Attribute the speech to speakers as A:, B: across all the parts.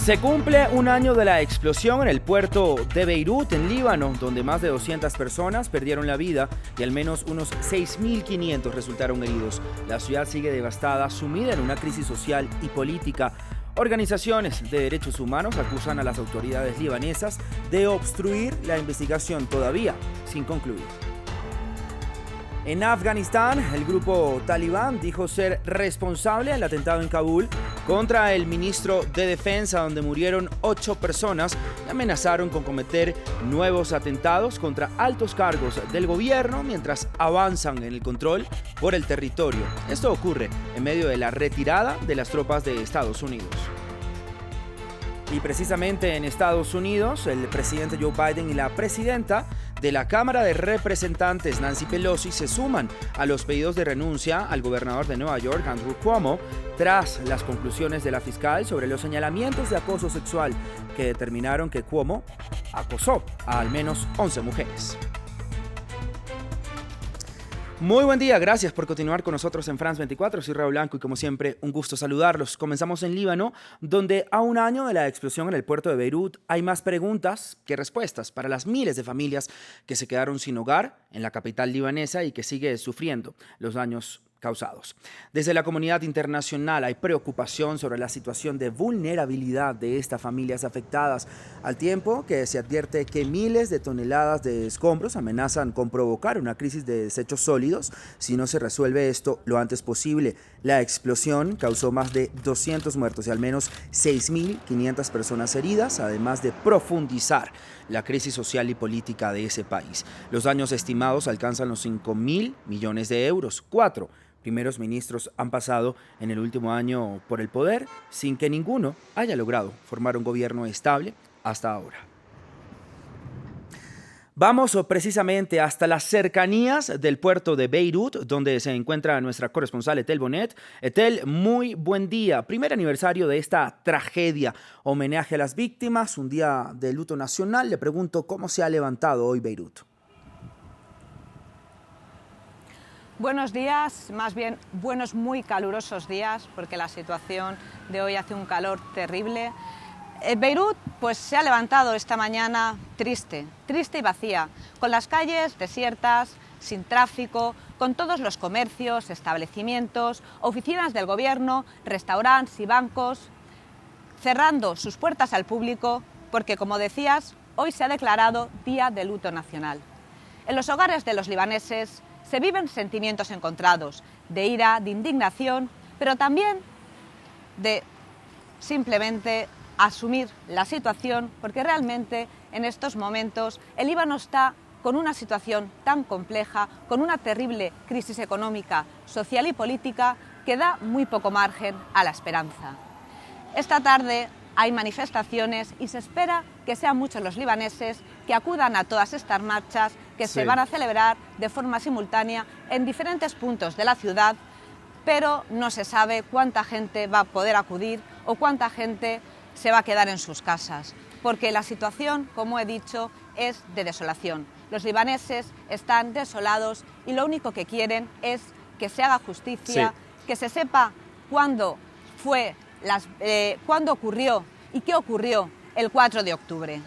A: Se cumple un año de la explosión en el puerto de Beirut, en Líbano, donde más de 200 personas perdieron la vida y al menos unos 6.500 resultaron heridos. La ciudad sigue devastada, sumida en una crisis social y política. Organizaciones de derechos humanos acusan a las autoridades libanesas de obstruir la investigación todavía sin concluir. En Afganistán, el grupo talibán dijo ser responsable del atentado en Kabul contra el ministro de Defensa, donde murieron 8 personas y amenazaron con cometer nuevos atentados contra altos cargos del gobierno mientras avanzan en el control por el territorio. Esto ocurre en medio de la retirada de las tropas de Estados Unidos. Y precisamente en Estados Unidos, el presidente Joe Biden y la presidenta de la Cámara de Representantes, Nancy Pelosi, se suman a los pedidos de renuncia al gobernador de Nueva York, Andrew Cuomo, tras las conclusiones de la fiscal sobre los señalamientos de acoso sexual que determinaron que Cuomo acosó a al menos 11 mujeres. Muy buen día, gracias por continuar con nosotros en France 24. Soy Raúl Blanco y como siempre un gusto saludarlos. Comenzamos en Líbano, donde a un año de la explosión en el puerto de Beirut hay más preguntas que respuestas para las miles de familias que se quedaron sin hogar en la capital libanesa y que sigue sufriendo los daños causados. Desde la comunidad internacional hay preocupación sobre la situación de vulnerabilidad de estas familias afectadas, al tiempo que se advierte que miles de toneladas de escombros amenazan con provocar una crisis de desechos sólidos si no se resuelve esto lo antes posible. La explosión causó más de 200 muertos y al menos 6.500 personas heridas, además de profundizar la crisis social y política de ese país. Los daños estimados alcanzan los 5.000 millones de euros. 4 primeros ministros han pasado en el último año por el poder sin que ninguno haya logrado formar un gobierno estable hasta ahora. Vamos precisamente hasta las cercanías del puerto de Beirut, donde se encuentra nuestra corresponsal Etel Bonet. Etel, muy buen día. Primer aniversario de esta tragedia. Homenaje a las víctimas, un día de luto nacional. Le pregunto cómo se ha levantado hoy Beirut.
B: Buenos días, más bien buenos muy calurosos días, porque la situación de hoy hace un calor terrible. Beirut pues se ha levantado esta mañana triste y vacía, con las calles desiertas, sin tráfico, con todos los comercios, establecimientos, oficinas del gobierno, restaurantes y bancos cerrando sus puertas al público, porque como decías, hoy se ha declarado Día de Luto Nacional. En los hogares de los libaneses se viven sentimientos encontrados, de ira, de indignación, pero también de simplemente asumir la situación, porque realmente en estos momentos el Líbano está con una situación tan compleja, con una terrible crisis económica, social y política que da muy poco margen a la esperanza. Esta tarde hay manifestaciones y se espera que sean muchos los libaneses que acudan a todas estas marchas que se van a celebrar de forma simultánea en diferentes puntos de la ciudad, pero no se sabe cuánta gente va a poder acudir o cuánta gente se va a quedar en sus casas, porque la situación, como he dicho, es de desolación. Los libaneses están desolados y lo único que quieren es que se haga justicia, que se sepa cuándo ocurrió y qué ocurrió el 4 de octubre.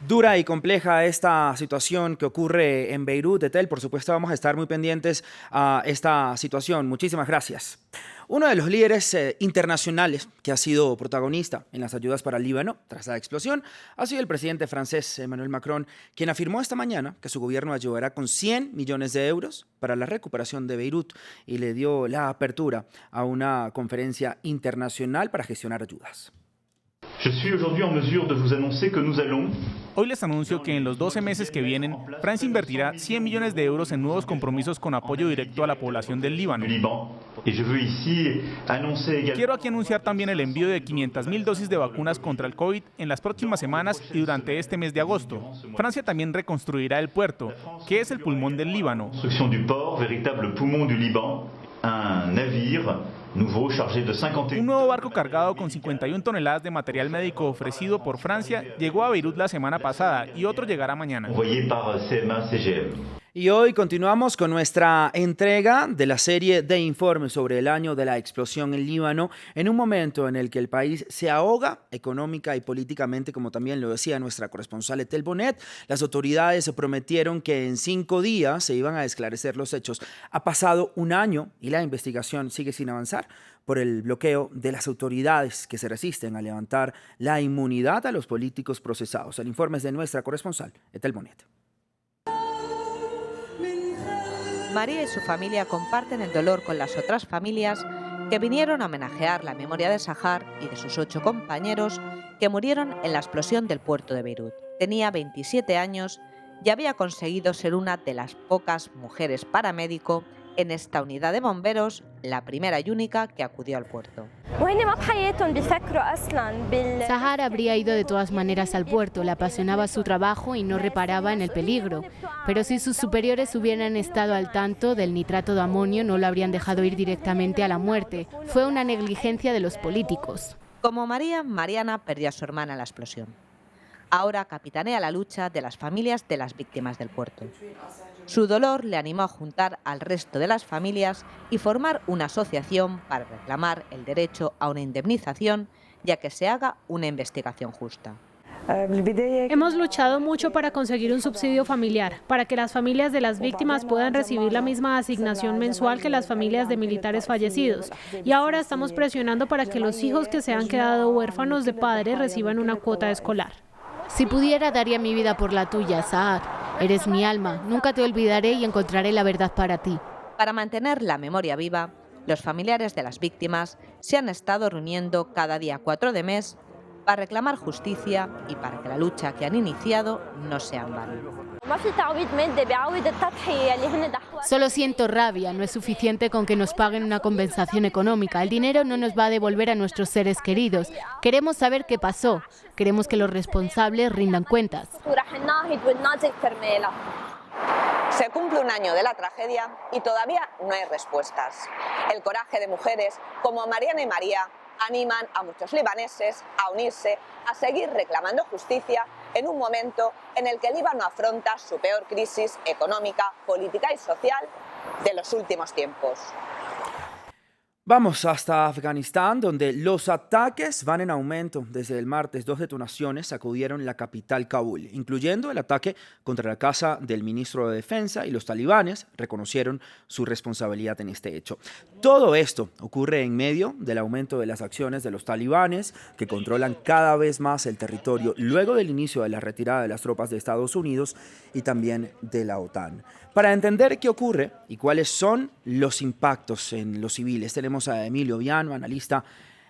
A: Dura y compleja esta situación que ocurre en Beirut, Etel. Por supuesto, vamos a estar muy pendientes a esta situación. Muchísimas gracias. Uno de los líderes internacionales que ha sido protagonista en las ayudas para el Líbano tras la explosión ha sido el presidente francés Emmanuel Macron, quien afirmó esta mañana que su gobierno ayudará con 100 millones de euros para la recuperación de Beirut y le dio la apertura a una conferencia internacional para gestionar ayudas.
C: Hoy les anuncio que en los 12 meses que vienen, Francia invertirá 100 millones de euros en nuevos compromisos con apoyo directo a la población del Líbano. Quiero aquí anunciar también el envío de 500.000 dosis de vacunas contra el COVID en las próximas semanas y durante este mes de agosto. Francia también reconstruirá el puerto, que es el pulmón del Líbano. Un nuevo barco cargado con 51 toneladas de material médico ofrecido por Francia llegó a Beirut la semana pasada y otro llegará mañana.
A: Y hoy continuamos con nuestra entrega de la serie de informes sobre el año de la explosión en Líbano, en un momento en el que el país se ahoga económica y políticamente, como también lo decía nuestra corresponsal Etel Bonet. Las autoridades prometieron que en 5 días se iban a esclarecer los hechos. Ha pasado un año y la investigación sigue sin avanzar por el bloqueo de las autoridades que se resisten a levantar la inmunidad a los políticos procesados. El informe es de nuestra corresponsal Etel Bonet.
D: María y su familia comparten el dolor con las otras familias que vinieron a homenajear la memoria de Sahar y de sus 8 compañeros que murieron en la explosión del puerto de Beirut. Tenía 27 años y había conseguido ser una de las pocas mujeres paramédico en esta unidad de bomberos, la primera y única que acudió al puerto.
E: Sahar habría ido de todas maneras al puerto, le apasionaba su trabajo y no reparaba en el peligro. Pero si sus superiores hubieran estado al tanto del nitrato de amonio, no lo habrían dejado ir directamente a la muerte. Fue una negligencia de los políticos.
D: Como María, Mariana perdió a su hermana en la explosión. Ahora capitanea la lucha de las familias de las víctimas del puerto. Su dolor le animó a juntar al resto de las familias y formar una asociación para reclamar el derecho a una indemnización y a que se haga una investigación justa.
F: Hemos luchado mucho para conseguir un subsidio familiar, para que las familias de las víctimas puedan recibir la misma asignación mensual que las familias de militares fallecidos. Y ahora estamos presionando para que los hijos que se han quedado huérfanos de padres reciban una cuota escolar.
E: Si pudiera, daría mi vida por la tuya, Sahar. Eres mi alma, nunca te olvidaré y encontraré la verdad para ti.
D: Para mantener la memoria viva, los familiares de las víctimas se han estado reuniendo cada día 4 de mes para reclamar justicia y para que la lucha que han iniciado no sea en vano.
E: Solo siento rabia, no es suficiente con que nos paguen una compensación económica. El dinero no nos va a devolver a nuestros seres queridos. Queremos saber qué pasó, queremos que los responsables rindan cuentas.
D: Se cumple un año de la tragedia y todavía no hay respuestas. El coraje de mujeres como Mariana y María animan a muchos libaneses a unirse, a seguir reclamando justicia en un momento en el que el Líbano afronta su peor crisis económica, política y social de los últimos tiempos.
A: Vamos hasta Afganistán, donde los ataques van en aumento. Desde el martes, 2 detonaciones sacudieron la capital Kabul, incluyendo el ataque contra la casa del ministro de Defensa, y los talibanes reconocieron su responsabilidad en este hecho. Todo esto ocurre en medio del aumento de las acciones de los talibanes, que controlan cada vez más el territorio luego del inicio de la retirada de las tropas de Estados Unidos y también de la OTAN. Para entender qué ocurre y cuáles son los impactos en los civiles, tenemos a Emilio Viano, analista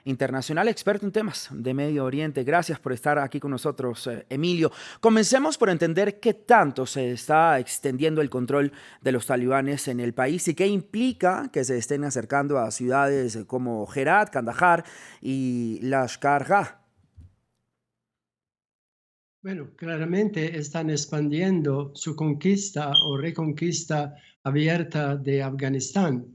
A: internacional, experto en temas de Medio Oriente. Gracias por estar aquí con nosotros, Emilio. Comencemos por entender qué tanto se está extendiendo el control de los talibanes en el país y qué implica que se estén acercando a ciudades como Herat, Kandahar y Lashkar-Gah.
G: Bueno, claramente están expandiendo su conquista o reconquista abierta de Afganistán.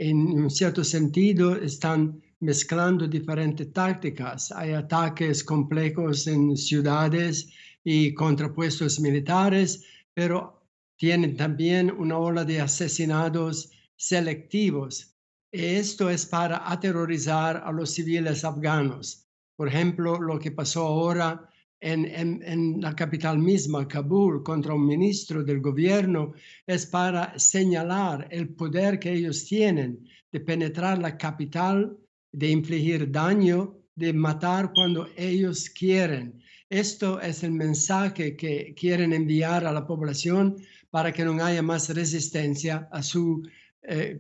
G: En un cierto sentido, están mezclando diferentes tácticas. Hay ataques complejos en ciudades y contrapuestos militares, pero tienen también una ola de asesinatos selectivos. Esto es para aterrorizar a los civiles afganos. Por ejemplo, lo que pasó ahora en la capital misma, Kabul, contra un ministro del gobierno, es para señalar el poder que ellos tienen de penetrar la capital, de infligir daño, de matar cuando ellos quieren. Esto es el mensaje que quieren enviar a la población para que no haya más resistencia a su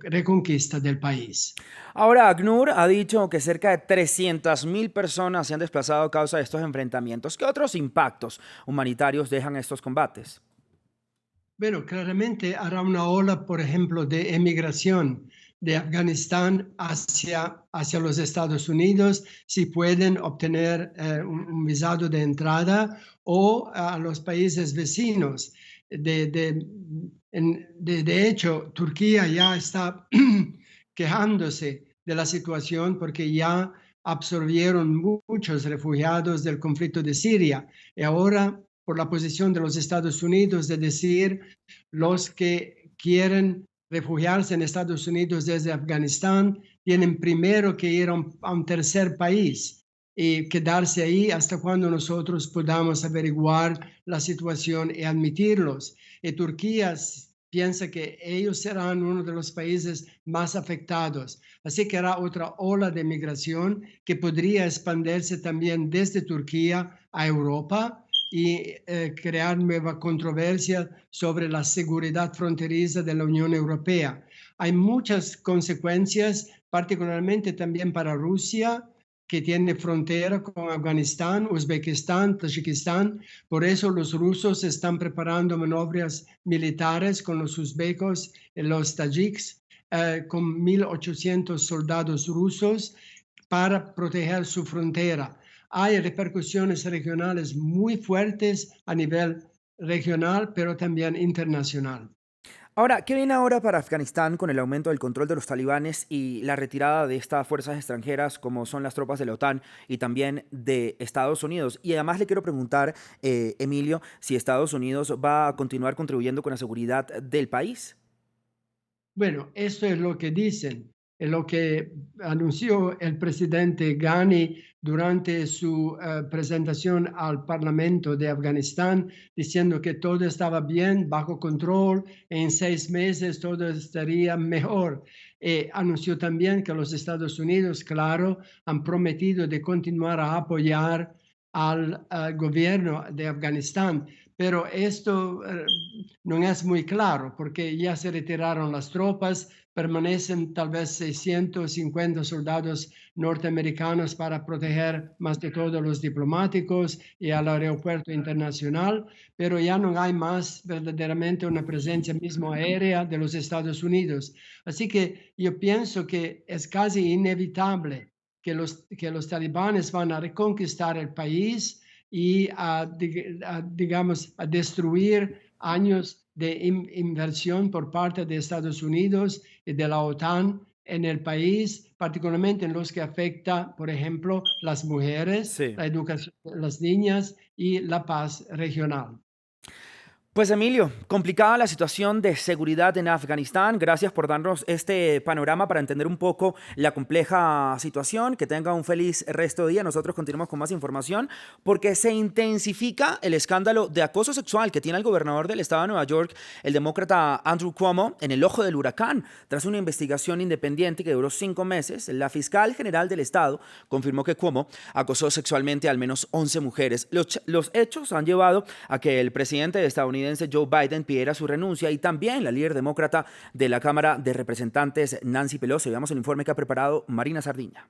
G: reconquista del país.
A: Ahora, ACNUR ha dicho que cerca de 300.000 personas se han desplazado a causa de estos enfrentamientos. ¿Qué otros impactos humanitarios dejan estos combates?
G: Bueno, claramente hará una ola, por ejemplo, de emigración de Afganistán hacia los Estados Unidos, si pueden obtener un visado de entrada, o a los países vecinos. De hecho, Turquía ya está quejándose de la situación porque ya absorbieron muchos refugiados del conflicto de Siria y ahora por la posición de los Estados Unidos de decir los que quieren refugiarse en Estados Unidos desde Afganistán tienen primero que ir a un tercer país y quedarse ahí hasta cuando nosotros podamos averiguar la situación y admitirlos. Y Turquía piensa que ellos serán uno de los países más afectados. Así que hará otra ola de migración que podría expandirse también desde Turquía a Europa y crear nueva controversia sobre la seguridad fronteriza de la Unión Europea. Hay muchas consecuencias, particularmente también para Rusia, que tiene frontera con Afganistán, Uzbekistán, Tayikistán. Por eso los rusos están preparando maniobras militares con los uzbecos y los tayiks, con 1.800 soldados rusos para proteger su frontera. Hay repercusiones regionales muy fuertes a nivel regional, pero también internacional.
A: Ahora, ¿qué viene ahora para Afganistán con el aumento del control de los talibanes y la retirada de estas fuerzas extranjeras como son las tropas de la OTAN y también de Estados Unidos? Y además le quiero preguntar, Emilio, si Estados Unidos va a continuar contribuyendo con la seguridad del país.
G: Bueno, esto es lo que dicen, es lo que anunció el presidente Ghani durante su presentación al Parlamento de Afganistán, diciendo que todo estaba bien, bajo control, en 6 meses todo estaría mejor. Anunció también que los Estados Unidos, claro, han prometido de continuar a apoyar al gobierno de Afganistán. Pero esto no es muy claro porque ya se retiraron las tropas, permanecen tal vez 650 soldados norteamericanos para proteger más de todo los diplomáticos y al aeropuerto internacional, pero ya no hay más verdaderamente una presencia mismo aérea de los Estados Unidos. Así que yo pienso que es casi inevitable que los talibanes van a reconquistar el país y digamos, a destruir años de inversión por parte de Estados Unidos y de la OTAN en el país, particularmente en los que afecta, por ejemplo, las mujeres, sí, la educación de las niñas y la paz regional.
A: Pues Emilio, complicada la situación de seguridad en Afganistán. Gracias por darnos este panorama para entender un poco la compleja situación. Que tenga un feliz resto de día. Nosotros continuamos con más información porque se intensifica el escándalo de acoso sexual que tiene el gobernador del estado de Nueva York, el demócrata Andrew Cuomo, en el ojo del huracán. Tras una investigación independiente que duró 5 meses, la fiscal general del estado confirmó que Cuomo acosó sexualmente a al menos 11 mujeres. Los hechos han llevado a que el presidente estadounidense Joe Biden pidiera su renuncia y también la líder demócrata de la Cámara de Representantes, Nancy Pelosi. Veamos el informe que ha preparado Marina Sardiña.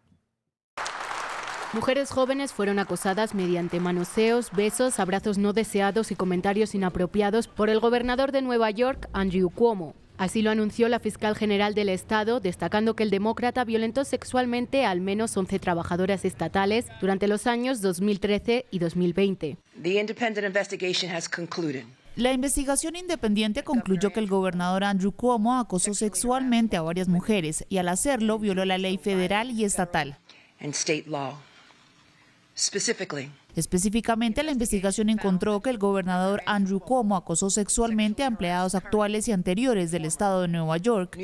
E: Mujeres jóvenes fueron acosadas mediante manoseos, besos, abrazos no deseados y comentarios inapropiados por el gobernador de Nueva York, Andrew Cuomo. Así lo anunció la fiscal general del estado, destacando que el demócrata violentó sexualmente a al menos 11 trabajadoras estatales durante los años 2013 y 2020.
H: La investigación independiente concluyó que el gobernador Andrew Cuomo acosó sexualmente a varias mujeres y al hacerlo violó la ley federal y estatal. Específicamente, la investigación encontró que el gobernador Andrew Cuomo acosó sexualmente a empleados actuales y anteriores del estado de Nueva York.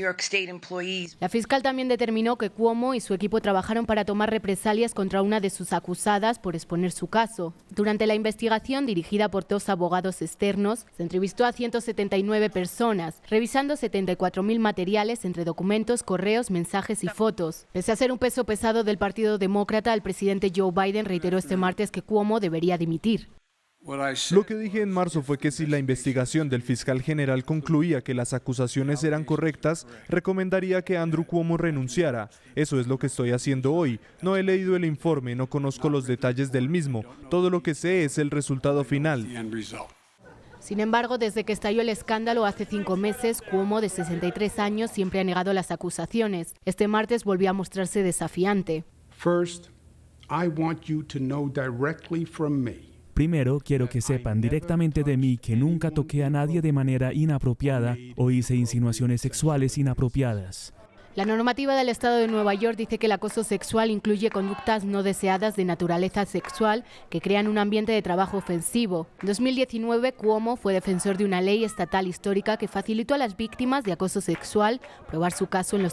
E: La fiscal también determinó que Cuomo y su equipo trabajaron para tomar represalias contra una de sus acusadas por exponer su caso. Durante la investigación, dirigida por 2 abogados externos, se entrevistó a 179 personas, revisando 74.000 materiales entre documentos, correos, mensajes y fotos. Pese a ser un peso pesado del Partido Demócrata, el presidente Joe Biden reiteró este martes que Cuomo debería dimitir.
I: Lo que dije en marzo fue que si la investigación del fiscal general concluía que las acusaciones eran correctas, recomendaría que Andrew Cuomo renunciara. Eso es lo que estoy haciendo hoy. No he leído el informe, no conozco los detalles del mismo. Todo lo que sé es el resultado final.
E: Sin embargo, desde que estalló el escándalo hace 5 meses, Cuomo, de 63 años, siempre ha negado las acusaciones. Este martes volvió a mostrarse desafiante.
J: Primero, quiero que sepan directamente de mí que nunca toqué a nadie de manera inapropiada o hice insinuaciones sexuales inapropiadas.
E: La normativa del Estado de Nueva York dice que el acoso sexual incluye conductas no deseadas de naturaleza sexual que crean un ambiente de trabajo ofensivo. En 2019, Cuomo fue defensor de una ley estatal histórica que facilitó a las víctimas de acoso sexual probar su caso en los tribunales.